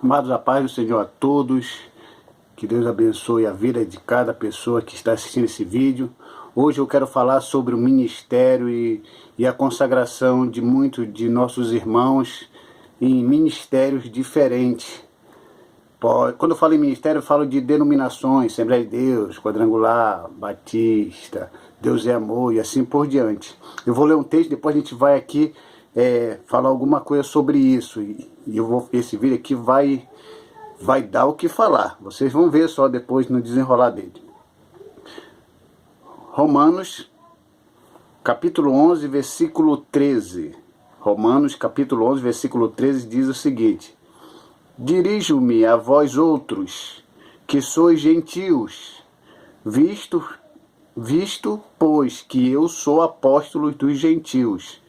Amados, a paz do Senhor a todos, que Deus abençoe a vida de cada pessoa que está assistindo esse vídeo. Hoje eu quero falar sobre o ministério e a consagração de muitos de nossos irmãos em ministérios diferentes. Quando eu falo em ministério, eu falo de denominações, Assembleia de Deus, Quadrangular, Batista, Deus é Amor e assim por diante. Eu vou ler um texto, depois a gente vai aqui falar alguma coisa sobre isso. Esse vídeo aqui vai dar o que falar. Vocês vão ver só depois no desenrolar dele. Romanos, capítulo 11, versículo 13. Romanos, capítulo 11, versículo 13 diz o seguinte: Dirijo-me a vós outros, que sois gentios, visto, pois, que eu sou apóstolo dos gentios,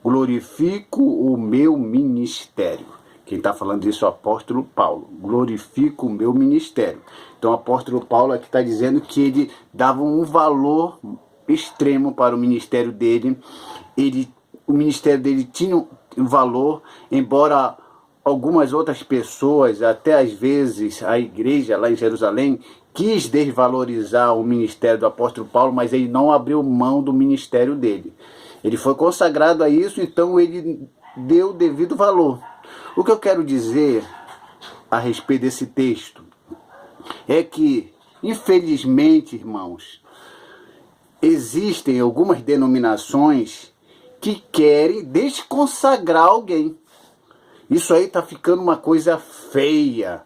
glorifico o meu ministério. Quem está falando isso é o apóstolo Paulo. Glorifico o meu ministério. Então o apóstolo Paulo aqui está dizendo que ele dava um valor extremo para o ministério dele. O ministério dele tinha um valor, embora algumas outras pessoas, até às vezes a igreja lá em Jerusalém, quis desvalorizar o ministério do apóstolo Paulo, mas ele não abriu mão do ministério dele. Ele foi consagrado a isso, então ele deu o devido valor. O que eu quero dizer a respeito desse texto é que, infelizmente, irmãos, existem algumas denominações que querem desconsagrar alguém. Isso aí está ficando uma coisa feia,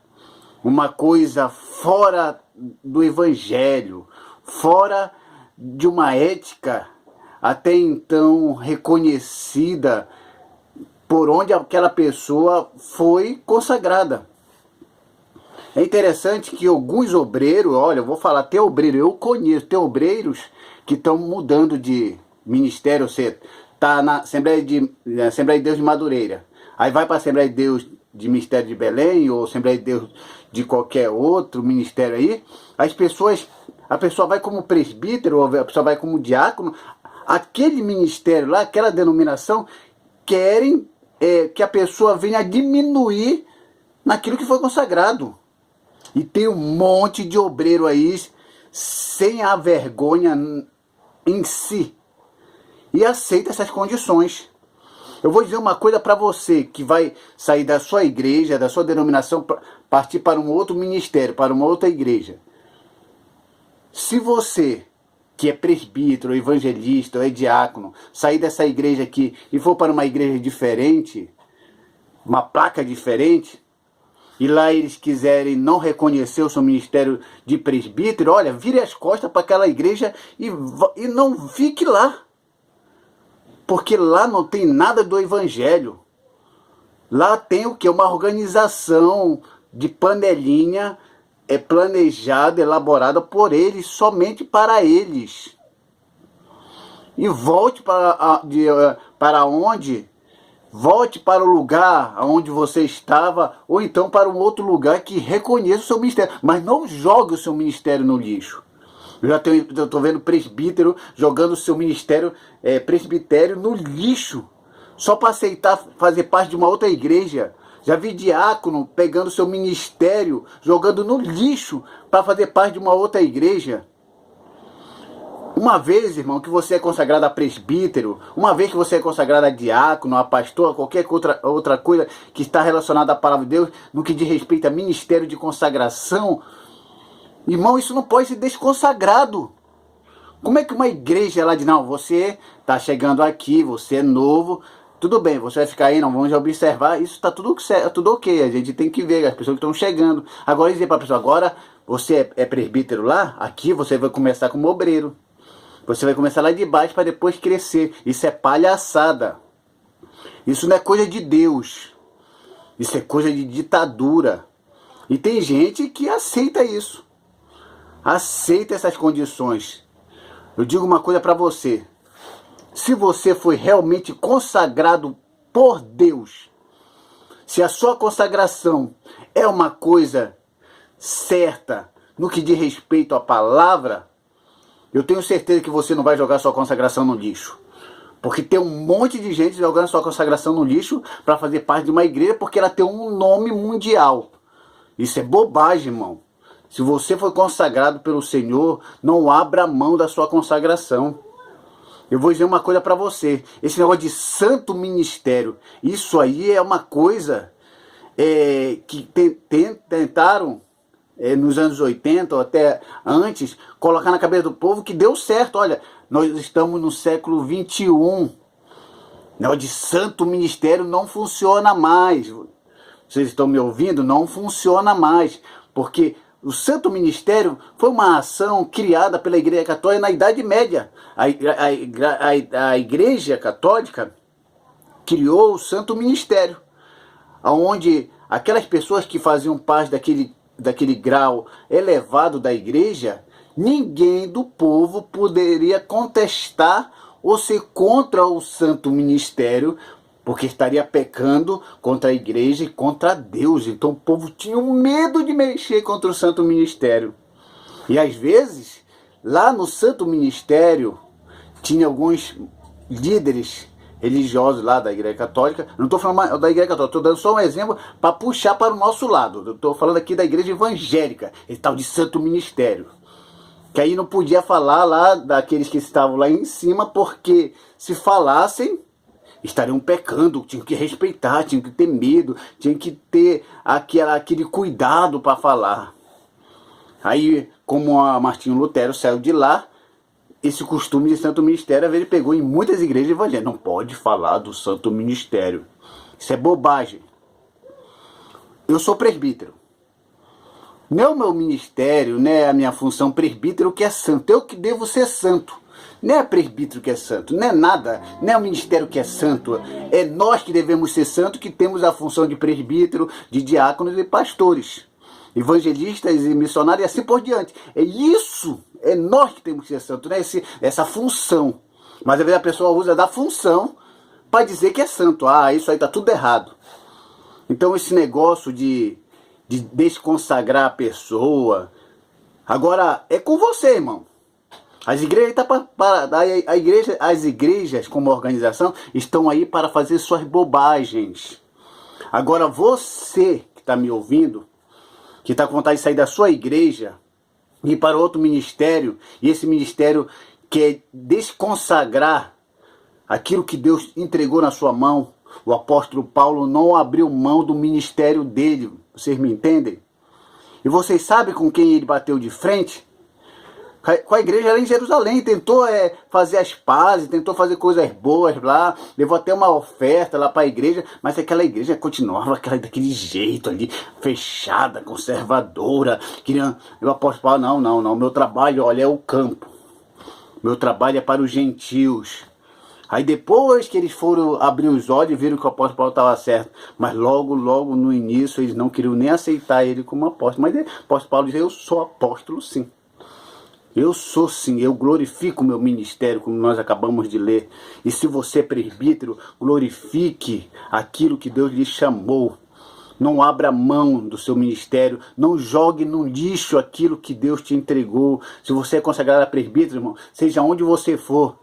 uma coisa fora do evangelho, fora de uma ética até então reconhecida por onde aquela pessoa foi consagrada. É interessante que alguns obreiros, olha, eu vou falar até obreiro, eu conheço, tem obreiros que estão mudando de ministério, você está na Assembleia de Deus de Madureira, aí vai para a Assembleia de Deus de Ministério de Belém, ou Assembleia de Deus de qualquer outro ministério aí, a pessoa vai como presbítero, ou a pessoa vai como diácono, aquele ministério lá, aquela denominação, querem que a pessoa venha diminuir naquilo que foi consagrado. E tem um monte de obreiro aí sem a vergonha em si e aceita essas condições. Eu vou dizer uma coisa para você que vai sair da sua igreja, da sua denominação, partir para um outro ministério, para uma outra igreja. Se você, que é presbítero, evangelista, ou é diácono, sair dessa igreja aqui e for para uma igreja diferente, uma placa diferente, e lá eles quiserem não reconhecer o seu ministério de presbítero, olha, vire as costas para aquela igreja e não fique lá. Porque lá não tem nada do evangelho. Lá tem o que? Uma organização de panelinha planejada, elaborada por eles, somente para eles. E volte para onde? Volte para o lugar onde você estava, ou então para um outro lugar que reconheça o seu ministério. Mas não jogue o seu ministério no lixo. Eu estou vendo presbítero jogando o seu ministério, presbitério, no lixo, só para aceitar fazer parte de uma outra igreja. Já vi diácono pegando seu ministério, jogando no lixo para fazer parte de uma outra igreja. Uma vez, irmão, que você é consagrado a presbítero, uma vez que você é consagrado a diácono, a pastor, a qualquer outra coisa que está relacionada à palavra de Deus, no que diz respeito a ministério de consagração, irmão, isso não pode ser desconsagrado. Como é que uma igreja ela diz, não, você está chegando aqui, você é novo, tudo bem, você vai ficar aí, não vamos observar, isso está tudo ok, a gente tem que ver as pessoas que estão chegando. Agora dizer para a pessoa, agora você é presbítero lá, aqui você vai começar como obreiro. Você vai começar lá de baixo para depois crescer. Isso é palhaçada. Isso não é coisa de Deus. Isso é coisa de ditadura. E tem gente que aceita isso. Aceita essas condições. Eu digo uma coisa para você. Se você foi realmente consagrado por Deus, se a sua consagração é uma coisa certa no que diz respeito à palavra, eu tenho certeza que você não vai jogar sua consagração no lixo. Porque tem um monte de gente jogando sua consagração no lixo para fazer parte de uma igreja porque ela tem um nome mundial. Isso é bobagem, irmão. Se você foi consagrado pelo Senhor, não abra mão da sua consagração. Eu vou dizer uma coisa para você. Esse negócio de santo ministério, isso aí é uma coisa que tentaram nos anos 80 ou até antes, colocar na cabeça do povo que deu certo. Olha, nós estamos no século 21. Negócio de santo ministério não funciona mais. Vocês estão me ouvindo? Não funciona mais. Porque o santo ministério foi uma ação criada pela Igreja Católica na Idade Média. A Igreja Católica criou o santo ministério, onde aquelas pessoas que faziam parte daquele grau elevado da igreja, ninguém do povo poderia contestar ou ser contra o santo ministério, porque estaria pecando contra a igreja e contra Deus. Então o povo tinha um medo de mexer contra o santo ministério. E às vezes, lá no santo ministério, tinha alguns líderes religiosos lá da Igreja Católica. Não estou falando da Igreja Católica, estou dando só um exemplo para puxar para o nosso lado. Eu estou falando aqui da Igreja Evangélica, esse tal de santo ministério. Que aí não podia falar lá daqueles que estavam lá em cima, porque se falassem, estariam pecando, tinham que respeitar, tinham que ter medo, tinham que ter aquele cuidado para falar. Aí, como a Martinho Lutero saiu de lá, esse costume de santo ministério, ele pegou em muitas igrejas evangélicas. Não pode falar do santo ministério. Isso é bobagem. Eu sou presbítero. Não é o meu ministério, não é a minha função presbítero que é santo. Eu que devo ser santo. Não é presbítero que é santo. Não é nada. Não é o ministério que é santo. É nós que devemos ser santos, que temos a função de presbítero, de diáconos e pastores, evangelistas e missionários e assim por diante. É isso, é nós que temos que ser santos, né? Essa função. Mas às vezes a pessoa usa da função para dizer que é santo. Ah, isso aí tá tudo errado. Então esse negócio de desconsagrar a pessoa, agora é com você, irmão. As igrejas, as igrejas como organização estão aí para fazer suas bobagens. Agora você que está me ouvindo, que está com vontade de sair da sua igreja e ir para outro ministério, e esse ministério quer desconsagrar aquilo que Deus entregou na sua mão. O apóstolo Paulo não abriu mão do ministério dele, vocês me entendem? E vocês sabem com quem ele bateu de frente? Com a igreja lá em Jerusalém, tentou fazer as pazes, tentou fazer coisas boas lá, levou até uma oferta lá para a igreja, mas aquela igreja continuava daquele jeito ali, fechada, conservadora, queria. O apóstolo Paulo, não, meu trabalho, olha, é o campo, meu trabalho é para os gentios. Aí depois que eles foram abrir os olhos e viram que o apóstolo Paulo estava certo, mas logo no início eles não queriam nem aceitar ele como apóstolo, mas o apóstolo Paulo diz, eu sou apóstolo sim. Eu sou sim, eu glorifico o meu ministério, como nós acabamos de ler. E se você é presbítero, glorifique aquilo que Deus lhe chamou. Não abra mão do seu ministério, não jogue no lixo aquilo que Deus te entregou. Se você é consagrado a presbítero, irmão, seja onde você for,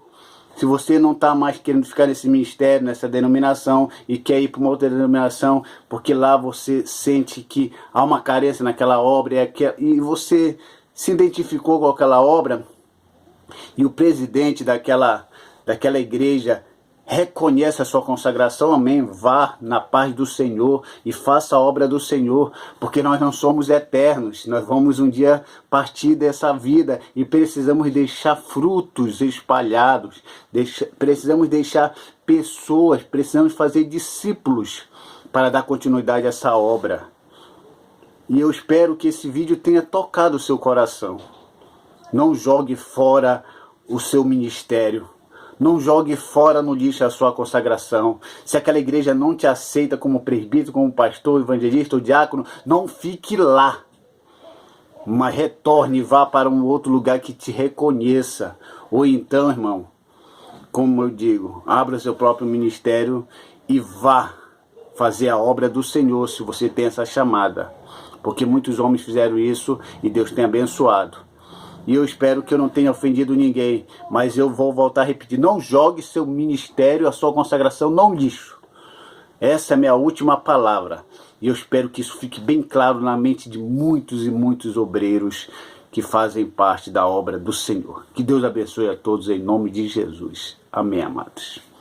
se você não está mais querendo ficar nesse ministério, nessa denominação, e quer ir para uma outra denominação, porque lá você sente que há uma carência naquela obra, e você se identificou com aquela obra, e o presidente daquela igreja reconhece a sua consagração, amém, vá na paz do Senhor e faça a obra do Senhor, porque nós não somos eternos, nós vamos um dia partir dessa vida e precisamos deixar frutos espalhados, precisamos deixar pessoas, precisamos fazer discípulos para dar continuidade a essa obra. E eu espero que esse vídeo tenha tocado o seu coração. Não jogue fora o seu ministério. Não jogue fora no lixo a sua consagração. Se aquela igreja não te aceita como presbítero, como pastor, evangelista ou diácono, não fique lá. Mas retorne e vá para um outro lugar que te reconheça. Ou então, irmão, como eu digo, abra seu próprio ministério e vá fazer a obra do Senhor, se você tem essa chamada. Porque muitos homens fizeram isso e Deus tem abençoado. E eu espero que eu não tenha ofendido ninguém, mas eu vou voltar a repetir, não jogue seu ministério, a sua consagração no lixo. Essa é a minha última palavra. E eu espero que isso fique bem claro na mente de muitos e muitos obreiros que fazem parte da obra do Senhor. Que Deus abençoe a todos em nome de Jesus. Amém, amados.